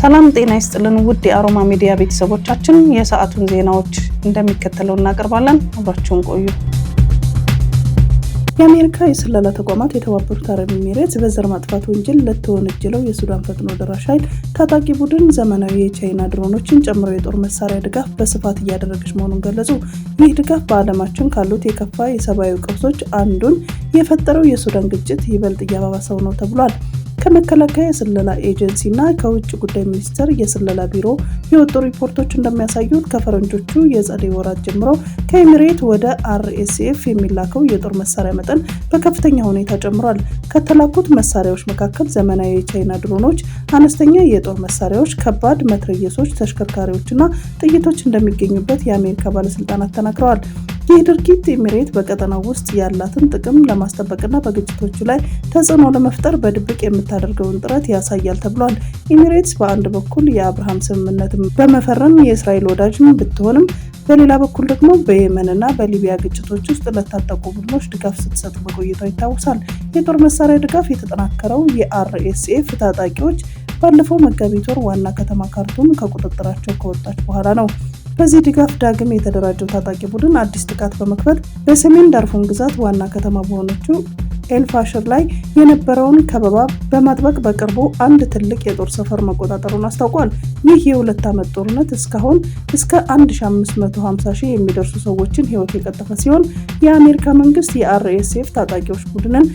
ሰላም ጤና ይስጥልን ውድ የአሮማ ሚዲያ ቤተሰቦቻችን፣ የሰዓቱን ዜናዎች እንደሚከተለው እናቀርባለን። አብራችሁን ቆዩ። የአሜሪካ የስለላ ተቋማት የተባበሩት አረብ ኤሚሬትስ በዘር ማጥፋት ወንጀል ለተወነጀለው የሱዳን ፈጥኖ ደራሽ ኃይል ታጣቂ ቡድን ዘመናዊ የቻይና ድሮኖችን ጨምሮ የጦር መሳሪያ ድጋፍ በስፋት እያደረገች መሆኑን ገለጹ። ይህ ድጋፍ በዓለማችን ካሉት የከፋ የሰብአዊ ቀውሶች አንዱን የፈጠረው የሱዳን ግጭት ይበልጥ እያባባሰው ነው ተብሏል። ከመከላከያ የስለላ ኤጀንሲና ከውጭ ጉዳይ ሚኒስቴር የስለላ ቢሮ የወጡ ሪፖርቶች እንደሚያሳዩት ከፈረንጆቹ የጸደይ ወራት ጀምሮ ከኤሚሬት ወደ RSF የሚላከው የጦር መሳሪያ መጠን በከፍተኛ ሁኔታ ጨምሯል። ከተላኩት መሳሪያዎች መካከል ዘመናዊ የቻይና ድሮኖች፣ አነስተኛ የጦር መሳሪያዎች፣ ከባድ መትረየሶች፣ ተሽከርካሪዎችና ጥይቶች እንደሚገኙበት የአሜሪካ ባለስልጣናት ተናግረዋል። ይህ ድርጊት ኤሚሬት በቀጠናው ውስጥ ያላትን ጥቅም ለማስጠበቅና በግጭቶቹ ላይ ተጽዕኖ ለመፍጠር በድብቅ የምታደርገውን ጥረት ያሳያል ተብሏል። ኤሚሬትስ በአንድ በኩል የአብርሃም ስምምነትን በመፈረም የእስራኤል ወዳጅም ብትሆንም በሌላ በኩል ደግሞ በየመንና በሊቢያ ግጭቶች ውስጥ ለታጠቁ ቡድኖች ድጋፍ ስትሰጥ መቆየቷ ይታወሳል። የጦር መሳሪያ ድጋፍ የተጠናከረው የRSF ታጣቂዎች ባለፈው መጋቢት ወር ዋና ከተማ ካርቱም ከቁጥጥራቸው ከወጣች በኋላ ነው። በዚህ ድጋፍ ዳግም የተደራጀው ታጣቂ ቡድን አዲስ ጥቃት በመክፈት በሰሜን ዳርፉር ግዛት ዋና ከተማ በሆነችው ኤልፋሽር ላይ የነበረውን ከበባ በማጥበቅ በቅርቡ አንድ ትልቅ የጦር ሰፈር መቆጣጠሩን አስታውቋል። ይህ የሁለት ዓመት ጦርነት እስካሁን እስከ 1550,000 የሚደርሱ ሰዎችን ሕይወት የቀጠፈ ሲሆን የአሜሪካ መንግስት የRSF ታጣቂዎች ቡድንን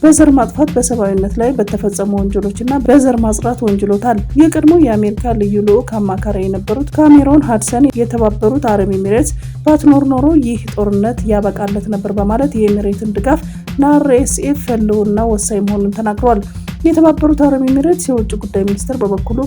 በዘር ማጥፋት፣ በሰብአዊነት ላይ በተፈጸሙ ወንጀሎችና በዘር ማጽዳት ወንጅሎታል። የቀድሞ የአሜሪካ ልዩ ልዑክ አማካሪ የነበሩት ካሜሮን ሃድሰን የተባበሩት አረብ ኤሚሬትስ ባትኖር ኖሮ ይህ ጦርነት ያበቃለት ነበር በማለት የኤሚሬትን ድጋፍ ለRSF ህልውና ወሳኝ መሆኑን ተናግረዋል። የተባበሩት አረብ ኤሚሬትስ የውጭ ጉዳይ ሚኒስቴር በበኩሉ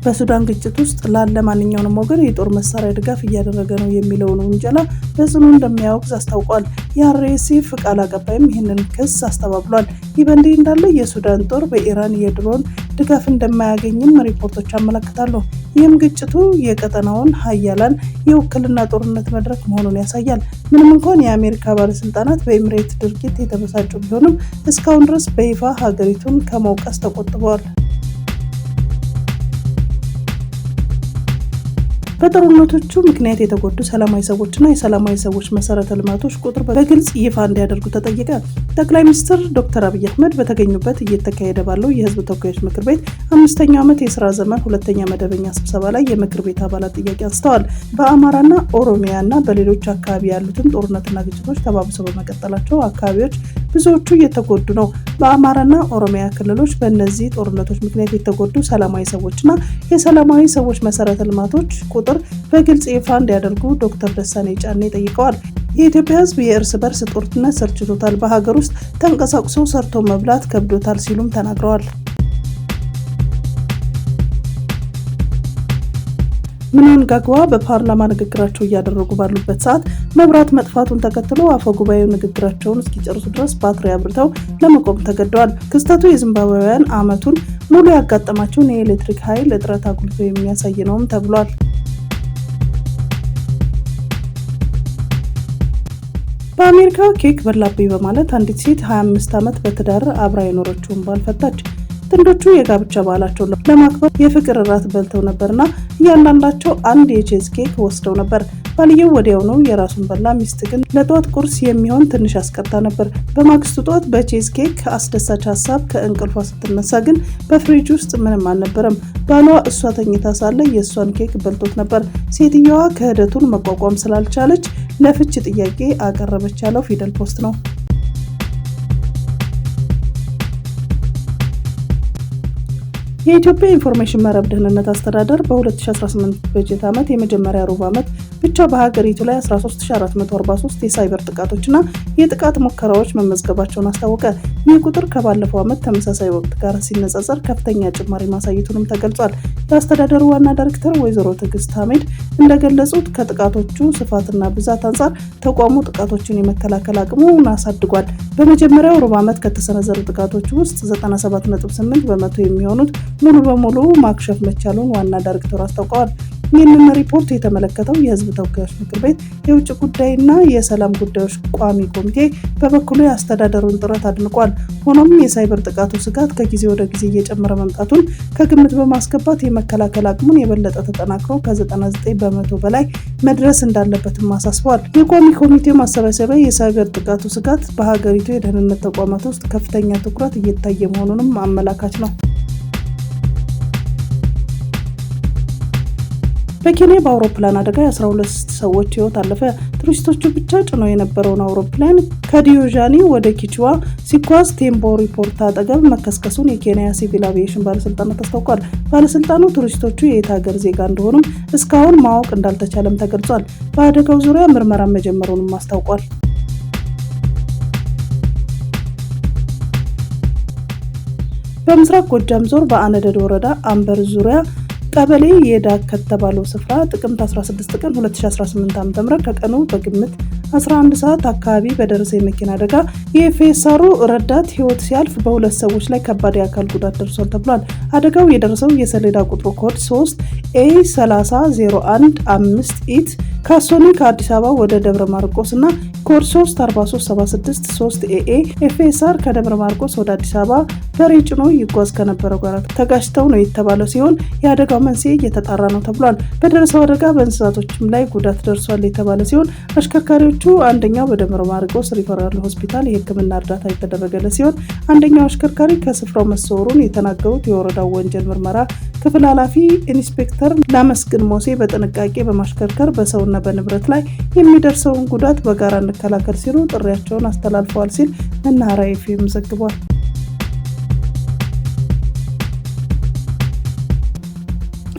በሱዳን ግጭት ውስጥ ላለ ማንኛውንም ወገን የጦር መሳሪያ ድጋፍ እያደረገ ነው የሚለውን ውንጀላ በጽኑ እንደሚያወግዝ አስታውቋል። የRSF ቃል አቀባይም ይህንን ክስ አስተባብሏል። ይህ በእንዲህ እንዳለ የሱዳን ጦር በኢራን የድሮን ድጋፍ እንደማያገኝም ሪፖርቶች ያመለክታሉ። ይህም ግጭቱ የቀጠናውን ሀያላን የውክልና ጦርነት መድረክ መሆኑን ያሳያል። ምንም እንኳን የአሜሪካ ባለስልጣናት በኤሚሬት ድርጊት የተበሳጩ ቢሆንም እስካሁን ድረስ በይፋ ሀገሪቱን ከመውቀስ ተቆጥበዋል። በጦርነቶቹ ምክንያት የተጎዱ ሰላማዊ ሰዎችና የሰላማዊ ሰዎች መሰረተ ልማቶች ቁጥር በግልጽ ይፋ እንዲያደርጉ ተጠየቀ። ጠቅላይ ሚኒስትር ዶክተር አብይ አህመድ በተገኙበት እየተካሄደ ባለው የህዝብ ተወካዮች ምክር ቤት 5ኛ ዓመት የስራ ዘመን 2ኛ መደበኛ ስብሰባ ላይ የምክር ቤት አባላት ጥያቄ አንስተዋል። በአማራና ኦሮሚያና በሌሎች አካባቢ ያሉትን ጦርነትና ግጭቶች ተባብሰው በመቀጠላቸው አካባቢዎች ብዙዎቹ እየተጎዱ ነው። በአማራና ኦሮሚያ ክልሎች በእነዚህ ጦርነቶች ምክንያት የተጎዱ ሰላማዊ ሰዎችና የሰላማዊ ሰዎች መሰረተ ልማቶች ቁጥር በግልጽ ይፋ እንዲያደርጉ ዶክተር ደሳለኝ ጫኔ ጠይቀዋል። የኢትዮጵያ ህዝብ የእርስ በርስ ጦርነት ሰልችቶታል፣ በሀገር ውስጥ ተንቀሳቅሶ ሰርቶ መብላት ከብዶታል ሲሉም ተናግረዋል። ምናንጋግዋ በፓርላማ ንግግራቸው እያደረጉ ባሉበት ሰዓት መብራት መጥፋቱን ተከትሎ አፈ ጉባኤው ንግግራቸውን እስኪጨርሱ ድረስ ባትሪ አብርተው ለመቆም ተገደዋል። ክስተቱ የዚምባብዌያን ዓመቱን ሙሉ ያጋጠማቸውን የኤሌክትሪክ ኃይል እጥረት አጉልቶ የሚያሳይ ነውም ተብሏል። በአሜሪካ ኬክ በላብኝ በማለት አንዲት ሴት 25 ዓመት በትዳር አብራ የኖረችውን ባል ፈታች። ጥንዶቹ የጋብቻ በዓላቸውን ለማክበር የፍቅር እራት በልተው ነበርና እያንዳንዳቸው አንድ የቼዝ ኬክ ወስደው ነበር። ባልየው ወዲያውኑ የራሱን በላ፣ ሚስት ግን ለጧት ቁርስ የሚሆን ትንሽ አስቀርታ ነበር። በማግስቱ ጧት በቼዝ ኬክ አስደሳች ሀሳብ ከእንቅልፏ ስትነሳ ግን በፍሪጅ ውስጥ ምንም አልነበረም። ባሏ እሷ ተኝታ ሳለ የእሷን ኬክ በልቶት ነበር። ሴትየዋ ክህደቱን መቋቋም ስላልቻለች ለፍች ጥያቄ አቀረበች ያለው ፊደል ፖስት ነው። የኢትዮጵያ ኢንፎርሜሽን መረብ ደህንነት አስተዳደር በ2018 በጀት ዓመት የመጀመሪያ ሩብ ዓመት ብቻ በሀገሪቱ ላይ 13443 የሳይበር ጥቃቶችና የጥቃት ሙከራዎች መመዝገባቸውን አስታወቀ። ይህ ቁጥር ከባለፈው ዓመት ተመሳሳይ ወቅት ጋር ሲነጻጸር ከፍተኛ ጭማሪ ማሳየቱንም ተገልጿል። የአስተዳደሩ ዋና ዳይሬክተር ወይዘሮ ትዕግስት ሐሜድ እንደገለጹት ከጥቃቶቹ ስፋትና ብዛት አንጻር ተቋሙ ጥቃቶችን የመከላከል አቅሙን አሳድጓል። በመጀመሪያው ሩብ ዓመት ከተሰነዘሩ ጥቃቶች ውስጥ 97.8% የሚሆኑት ሙሉ በሙሉ ማክሸፍ መቻሉን ዋና ዳይሬክተሩ አስታውቀዋል። ይህንን ሪፖርት የተመለከተው የህዝብ ተወካዮች ምክር ቤት የውጭ ጉዳይና የሰላም ጉዳዮች ቋሚ ኮሚቴ በበኩሉ የአስተዳደሩን ጥረት አድንቋል። ሆኖም የሳይበር ጥቃቱ ስጋት ከጊዜ ወደ ጊዜ እየጨመረ መምጣቱን ከግምት በማስገባት የመከላከል አቅሙን የበለጠ ተጠናክሮ ከ99 በመቶ በላይ መድረስ እንዳለበትም አሳስበዋል። የቋሚ ኮሚቴው ማሰባሰቢያ የሳይበር ጥቃቱ ስጋት በሀገሪቱ የደህንነት ተቋማት ውስጥ ከፍተኛ ትኩረት እየታየ መሆኑንም አመላካች ነው። በኬንያ በአውሮፕላን አደጋ የ12 ሰዎች ህይወት አለፈ። ቱሪስቶቹ ብቻ ጭነው የነበረውን አውሮፕላን ከዲዮዣኒ ወደ ኪችዋ ሲጓዝ ቴምቦ ሪፖርት አጠገብ መከስከሱን የኬንያ ሲቪል አቪዬሽን ባለስልጣናት አስታውቋል። ባለስልጣኑ ቱሪስቶቹ የየት ሀገር ዜጋ እንደሆኑም እስካሁን ማወቅ እንዳልተቻለም ተገልጿል። በአደጋው ዙሪያ ምርመራ መጀመሩንም አስታውቋል። በምስራቅ ጎጃም ዞን በአነደድ ወረዳ አንበር ዙሪያ ቀበሌ የዳ ከተባለው ስፍራ ጥቅምት 16 ቀን 2018 ዓ.ም ከቀኑ በግምት 11 ሰዓት አካባቢ በደረሰ የመኪና አደጋ የኤፍኤስአሩ ረዳት ህይወት ሲያልፍ በሁለት ሰዎች ላይ ከባድ የአካል ጉዳት ደርሷል ተብሏል። አደጋው የደረሰው የሰሌዳ ቁጥሩ ኮድ 3 A3001 ኢት ካሶኒ ከአዲስ አበባ ወደ ደብረ ማርቆስ እና ኮድ 34376 3 ኤኤ ኤፍኤስአር ከደብረ ማርቆስ ወደ አዲስ አበባ በሬ ጭኖ ይጓዝ ከነበረው ጋር ተጋጭተው ነው የተባለ ሲሆን የአደጋው መንስኤ እየተጣራ ነው ተብሏል። በደረሰው አደጋ በእንስሳቶችም ላይ ጉዳት ደርሷል የተባለ ሲሆን አሽከርካሪዎቹ አንደኛው በደብረ ማርቆስ ሪፈራል ሆስፒታል የሕክምና እርዳታ የተደረገለት ሲሆን አንደኛው አሽከርካሪ ከስፍራው መሰወሩን የተናገሩት የወረዳው ወንጀል ምርመራ ክፍል ኃላፊ ኢንስፔክተር ላመስግን ሞሴ በጥንቃቄ በማሽከርከር በሰውና በንብረት ላይ የሚደርሰውን ጉዳት በጋራ እንከላከል ሲሉ ጥሪያቸውን አስተላልፈዋል ሲል መናኸሪያ ኤፍኤም ዘግቧል።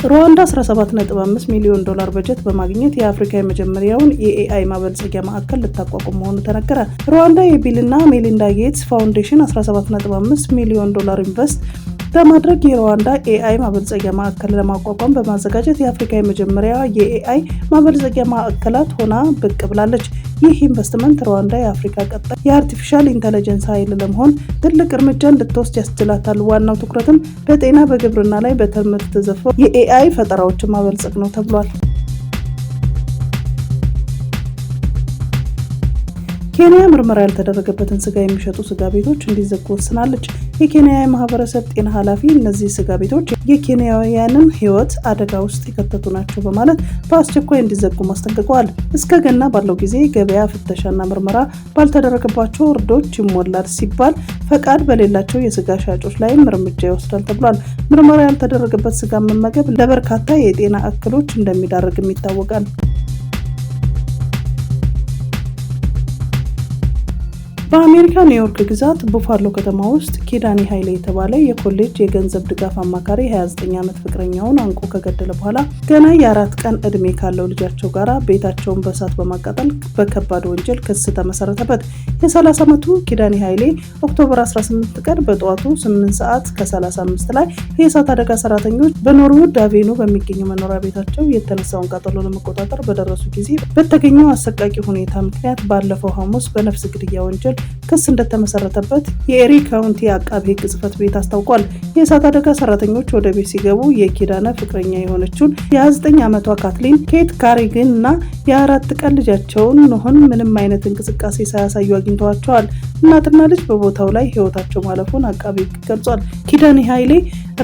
ሩዋንዳ 17.5 ሚሊዮን ዶላር በጀት በማግኘት የአፍሪካ የመጀመሪያውን የኤአይ ማበልጸጊያ ማዕከል ልታቋቁም መሆኑ ተነገረ። ሩዋንዳ የቢልና ሜሊንዳ ጌትስ ፋውንዴሽን 17.5 ሚሊዮን ዶላር ኢንቨስት በማድረግ የሩዋንዳ ኤአይ ማበልጸጊያ ማዕከል ለማቋቋም በማዘጋጀት የአፍሪካ የመጀመሪያ የኤአይ ማበልጸጊያ ማዕከላት ሆና ብቅ ብላለች። ይህ ኢንቨስትመንት ሩዋንዳ የአፍሪካ ቀጣይ የአርቲፊሻል ኢንተለጀንስ ኃይል ለመሆን ትልቅ እርምጃ እንድትወስድ ያስችላታል። ዋናው ትኩረትም በጤና፣ በግብርና ላይ በትምህርት ዘርፍ የኤአይ ፈጠራዎችን ማበልጸግ ነው ተብሏል። ኬንያ ምርመራ ያልተደረገበትን ስጋ የሚሸጡ ስጋ ቤቶች እንዲዘጉ ወስናለች። የኬንያ የማህበረሰብ ጤና ኃላፊ እነዚህ ስጋ ቤቶች የኬንያውያንን ሕይወት አደጋ ውስጥ የከተቱ ናቸው በማለት በአስቸኳይ እንዲዘጉ ማስጠንቅቀዋል። እስከ ገና ባለው ጊዜ ገበያ ፍተሻና ምርመራ ባልተደረገባቸው እርዶች ይሞላል ሲባል ፈቃድ በሌላቸው የስጋ ሻጮች ላይም እርምጃ ይወስዳል ተብሏል። ምርመራ ያልተደረገበት ስጋ መመገብ ለበርካታ የጤና እክሎች እንደሚዳርግም ይታወቃል። በአሜሪካ ኒውዮርክ ግዛት ቡፋሎ ከተማ ውስጥ ኪዳኒ ኃይሌ የተባለ የኮሌጅ የገንዘብ ድጋፍ አማካሪ 29 ዓመት ፍቅረኛውን አንቆ ከገደለ በኋላ ገና የ4 ቀን ዕድሜ ካለው ልጃቸው ጋር ቤታቸውን በእሳት በማቃጠል በከባድ ወንጀል ክስ ተመሰረተበት። የ30 ዓመቱ ኪዳኒ ኃይሌ ኦክቶበር 18 ቀን በጠዋቱ 8 ሰዓት ከ35 ላይ የእሳት አደጋ ሰራተኞች በኖርውድ አቬኑ በሚገኘው መኖሪያ ቤታቸው የተነሳውን ቃጠሎ ለመቆጣጠር በደረሱ ጊዜ በተገኘው አሰቃቂ ሁኔታ ምክንያት ባለፈው ሐሙስ በነፍስ ግድያ ወንጀል ክስ እንደተመሰረተበት የኤሪ ካውንቲ አቃቤ ሕግ ጽሕፈት ቤት አስታውቋል። የእሳት አደጋ ሰራተኞች ወደ ቤት ሲገቡ የኪዳነ ፍቅረኛ የሆነችውን የ29 ዓመቷ ካትሊን ኬት ካሪግን እና የ4 ቀን ልጃቸውን ኖህን ምንም አይነት እንቅስቃሴ ሳያሳዩ አግኝተዋቸዋል። እናትና ልጅ በቦታው ላይ ህይወታቸው ማለፉን አቃቤ ሕግ ገልጿል። ኪዳኒ ኃይሌ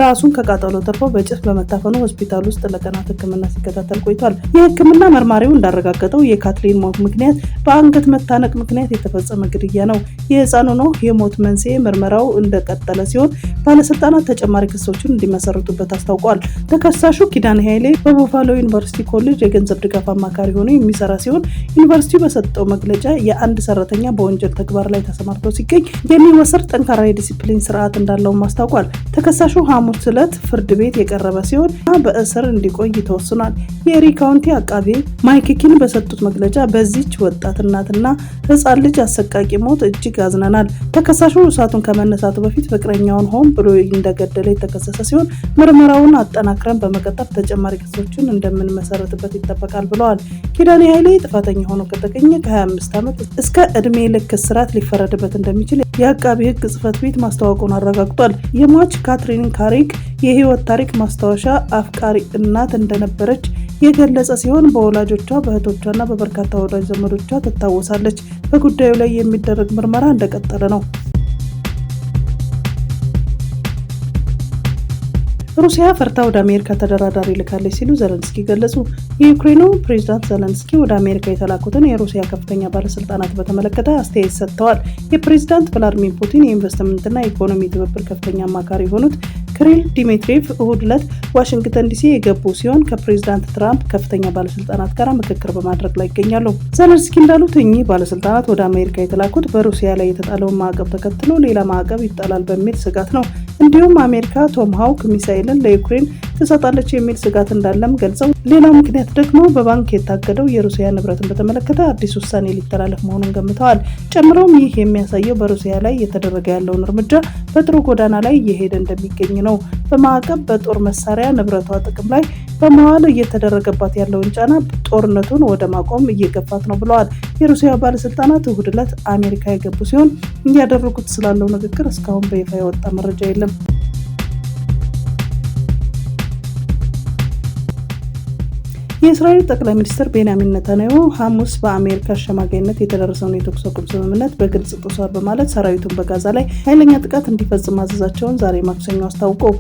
ራሱን ከቃጠሎ ተርፎ በጭስ በመታፈኑ ሆስፒታል ውስጥ ለቀናት ሕክምና ሲከታተል ቆይቷል። የሕክምና መርማሪው እንዳረጋገጠው የካትሊን ሞት ምክንያት በአንገት መታነቅ ምክንያት የተፈጸመ ግድያ ነው። የህፃኑ ኖህ የሞት መንስኤ ምርመራው እንደቀጠለ ሲሆን ባለስልጣናት ተጨማሪ ክሶችን እንዲመሰርቱበት አስታውቋል። ተከሳሹ ኪዳኒ ኃይሌ በቡፋሎ ዩኒቨርሲቲ ኮሌጅ የገንዘብ ድጋፍ አማካሪ ሆኖ የሚሰራ ሲሆን ዩኒቨርሲቲው በሰጠው መግለጫ የአንድ ሰራተኛ በወንጀል ተግባር ላይ ተሰማርቶ ሲገኝ የሚወሰድ ጠንካራ የዲሲፕሊን ስርዓት እንዳለውም አስታውቋል። ተከሳሹ ሐሙስ ዕለት ፍርድ ቤት የቀረበ ሲሆን በእስር እንዲቆይ ተወስኗል። የኤሪ ካውንቲ አቃቤ ማይክ ኪን በሰጡት መግለጫ በዚች ወጣት እናትና ህፃን ልጅ አሰቃቂ ሞት እጅግ አዝነናል። ተከሳሹ እሳቱን ከመነሳቱ በፊት ፍቅረኛውን ሆን ብሎ እንደገደለ የተከሰሰ ሲሆን ምርመራውን አጠናክረን በመቀጠል ተጨማሪ ክሶችን እንደምንመሰረትበት ይጠበቃል ብለዋል። ኪዳኒ ኃይሌ ጥፋተኛ ሆኖ ከተገኘ ከ25 ዓመት እስከ ዕድሜ ልክ እስራት ሊፈረድበት እንደሚችል የአቃቤ ሕግ ጽሕፈት ቤት ማስታወቁን አረጋግጧል። የሟች ካትሪን ካሪግ የህይወት ታሪክ ማስታወሻ አፍቃሪ እናት እንደነበረች የገለጸ ሲሆን በወላጆቿ በእህቶቿና በበርካታ ወዳጅ ዘመዶቿ ትታወሳለች። በጉዳዩ ላይ የሚደረግ ምርመራ እንደቀጠለ ነው። ሩሲያ ፈርታ ወደ አሜሪካ ተደራዳሪ ልካለች ሲሉ ዘለንስኪ ገለጹ። የዩክሬኑ ፕሬዝዳንት ዘለንስኪ ወደ አሜሪካ የተላኩትን የሩሲያ ከፍተኛ ባለስልጣናት በተመለከተ አስተያየት ሰጥተዋል። የፕሬዝዳንት ቭላዲሚር ፑቲን የኢንቨስትመንትና የኢኮኖሚ ትብብር ከፍተኛ አማካሪ የሆኑት ክሪል ዲሚትሪቭ እሁድ ዕለት ዋሽንግተን ዲሲ የገቡ ሲሆን ከፕሬዝዳንት ትራምፕ ከፍተኛ ባለስልጣናት ጋር ምክክር በማድረግ ላይ ይገኛሉ። ዘለንስኪ እንዳሉት እኚህ ባለስልጣናት ወደ አሜሪካ የተላኩት በሩሲያ ላይ የተጣለውን ማዕቀብ ተከትሎ ሌላ ማዕቀብ ይጣላል በሚል ስጋት ነው። እንዲሁም አሜሪካ ቶማሃውክ ሚሳይልን ለዩክሬን ትሰጣለች የሚል ስጋት እንዳለም ገልጸው ሌላው ምክንያት ደግሞ በባንክ የታገደው የሩሲያ ንብረትን በተመለከተ አዲስ ውሳኔ ሊተላለፍ መሆኑን ገምተዋል። ጨምሮም ይህ የሚያሳየው በሩሲያ ላይ እየተደረገ ያለውን እርምጃ በጥሩ ጎዳና ላይ እየሄደ እንደሚገኝ ነው። በማዕቀብ በጦር መሳሪያ ንብረቷ ጥቅም ላይ በመዋል እየተደረገባት ያለውን ጫና ጦርነቱን ወደ ማቆም እየገፋት ነው ብለዋል። የሩሲያ ባለስልጣናት እሁድ ዕለት አሜሪካ የገቡ ሲሆን እያደረጉት ስላለው ንግግር እስካሁን በይፋ የወጣ መረጃ የለም። የእስራኤል ጠቅላይ ሚኒስትር ቤንያሚን ኔታንያሁ ሐሙስ በአሜሪካ አሸማጋይነት የተደረሰውን የተኩስ አቁም ስምምነት በግልጽ ጥሷል በማለት ሰራዊቱን በጋዛ ላይ ኃይለኛ ጥቃት እንዲፈጽም ማዘዛቸውን ዛሬ ማክሰኞ አስታውቀው።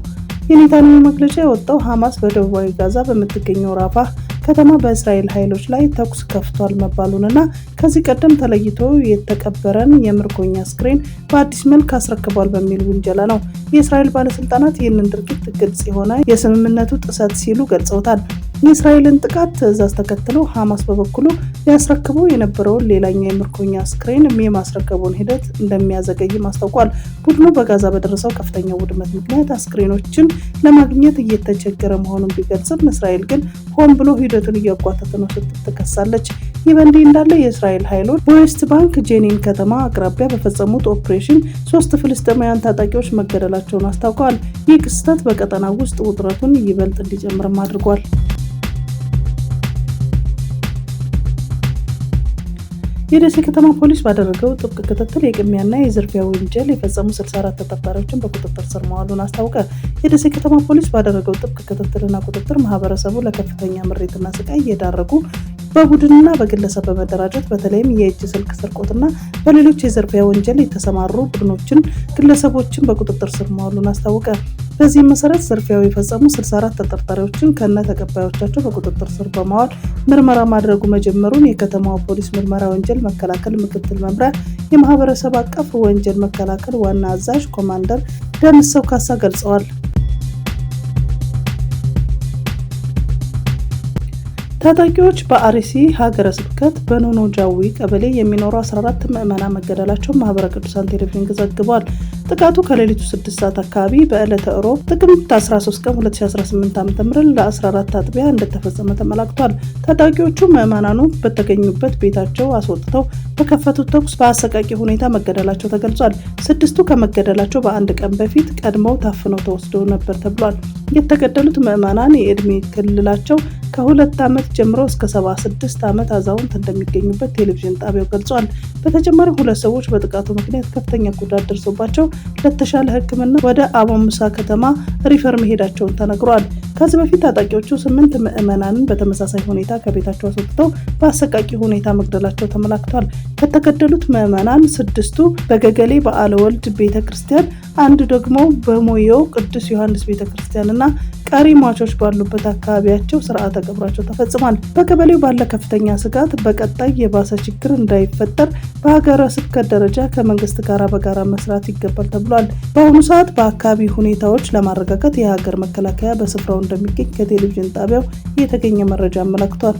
የኔታንያሁ መግለጫ የወጣው ሐማስ በደቡባዊ ጋዛ በምትገኘው ራፋህ ከተማ በእስራኤል ኃይሎች ላይ ተኩስ ከፍቷል መባሉንና ከዚህ ቀደም ተለይቶ የተቀበረን የምርኮኛ አስክሬን በአዲስ መልክ አስረክቧል በሚል ውንጀላ ነው። የእስራኤል ባለስልጣናት ይህንን ድርጊት ግልጽ የሆነ የስምምነቱ ጥሰት ሲሉ ገልጸውታል። የእስራኤልን ጥቃት ትዕዛዝ ተከትሎ ሐማስ በበኩሉ ሊያስረክቡ የነበረውን ሌላኛው የምርኮኛ አስክሬን የማስረከቡን ሂደት እንደሚያዘገይም አስታውቋል። ቡድኑ በጋዛ በደረሰው ከፍተኛ ውድመት ምክንያት አስክሬኖችን ለማግኘት እየተቸገረ መሆኑን ቢገልጽም እስራኤል ግን ሆን ብሎ ሂደቱን እያጓተተ ነው ስትል ትከሳለች። ይህ በእንዲህ እንዳለ የእስራኤል ኃይሎች በዌስት ባንክ ጄኒን ከተማ አቅራቢያ በፈጸሙት ኦፕሬሽን 3 ፍልስጤማውያን ታጣቂዎች መገደላቸውን አስታውቀዋል። ይህ ክስተት በቀጠናው ውስጥ ውጥረቱን ይበልጥ እንዲጨምርም አድርጓል። የደሴ ከተማ ፖሊስ ባደረገው ጥብቅ ክትትል የቅሚያና የዝርፊያ ወንጀል የፈጸሙ 64 ተጠርጣሪዎችን በቁጥጥር ስር መዋሉን አስታወቀ። የደሴ ከተማ ፖሊስ ባደረገው ጥብቅ ክትትልና ቁጥጥር ማህበረሰቡ ለከፍተኛ ምሬትና ስቃይ እየዳረጉ በቡድንና በግለሰብ በመደራጀት በተለይም የእጅ ስልክ ስርቆትና በሌሎች የዝርፊያ ወንጀል የተሰማሩ ቡድኖችን፣ ግለሰቦችን በቁጥጥር ስር መዋሉን አስታወቀ። በዚህም መሰረት ዝርፊያው የፈጸሙ 64 ተጠርጣሪዎችን ከነ ተቀባዮቻቸው በቁጥጥር ስር በማዋል ምርመራ ማድረጉ መጀመሩን የከተማዋ ፖሊስ ምርመራ ወንጀል መከላከል ምክትል መምሪያ የማህበረሰብ አቀፍ ወንጀል መከላከል ዋና አዛዥ ኮማንደር ደምሰው ካሳ ገልጸዋል። ታጣቂዎች በአርሲ ሀገረ ስብከት በኖኖ ጃዊ ቀበሌ የሚኖሩ 14 ምዕመናን መገደላቸውን ማህበረ ቅዱሳን ቴሌቪዥን ዘግቧል። ጥቃቱ ከሌሊቱ 6 ሰዓት አካባቢ በዕለተ ሮብ ጥቅምት 13 ቀን 2018 ዓ.ም ለ14 አጥቢያ እንደተፈጸመ ተመላክቷል። ታጣቂዎቹ ምዕመናኑ በተገኙበት ቤታቸው አስወጥተው በከፈቱት ተኩስ በአሰቃቂ ሁኔታ መገደላቸው ተገልጿል። 6ቱ ከመገደላቸው በአንድ ቀን በፊት ቀድመው ታፍነው ተወስደው ነበር ተብሏል። የተገደሉት ምዕመናን የዕድሜ ክልላቸው ከ2 ዓመት ጀምሮ እስከ 76 ዓመት አዛውንት እንደሚገኙበት ቴሌቪዥን ጣቢያው ገልጿል። በተጨማሪ 2 ሰዎች በጥቃቱ ምክንያት ከፍተኛ ጉዳት ደርሶባቸው ለተሻለ ሕክምና ወደ አቦሙሳ ከተማ ሪፈር መሄዳቸውን ተነግሯል። ከዚህ በፊት ታጣቂዎቹ 8 ምዕመናንን በተመሳሳይ ሁኔታ ከቤታቸው አስወጥተው በአሰቃቂ ሁኔታ መግደላቸው ተመላክቷል። ከተገደሉት ምዕመናን 6ቱ በገገሌ በዓለ ወልድ ቤተክርስቲያን፣ አንዱ ደግሞ በሞዮ ቅዱስ ዮሐንስ ቤተክርስቲያንና ቀሪ ሟቾች ባሉበት አካባቢያቸው ስርዓተ ቀብራቸው ተፈጽሟል። በቀበሌው ባለ ከፍተኛ ስጋት በቀጣይ የባሰ ችግር እንዳይፈጠር በሀገረ ስብከት ደረጃ ከመንግስት ጋር በጋራ መስራት ይገባል ተብሏል። በአሁኑ ሰዓት በአካባቢ ሁኔታዎች ለማረጋጋት የሀገር መከላከያ በስፍራው እንደሚገኝ ከቴሌቪዥን ጣቢያው የተገኘ መረጃ አመላክቷል።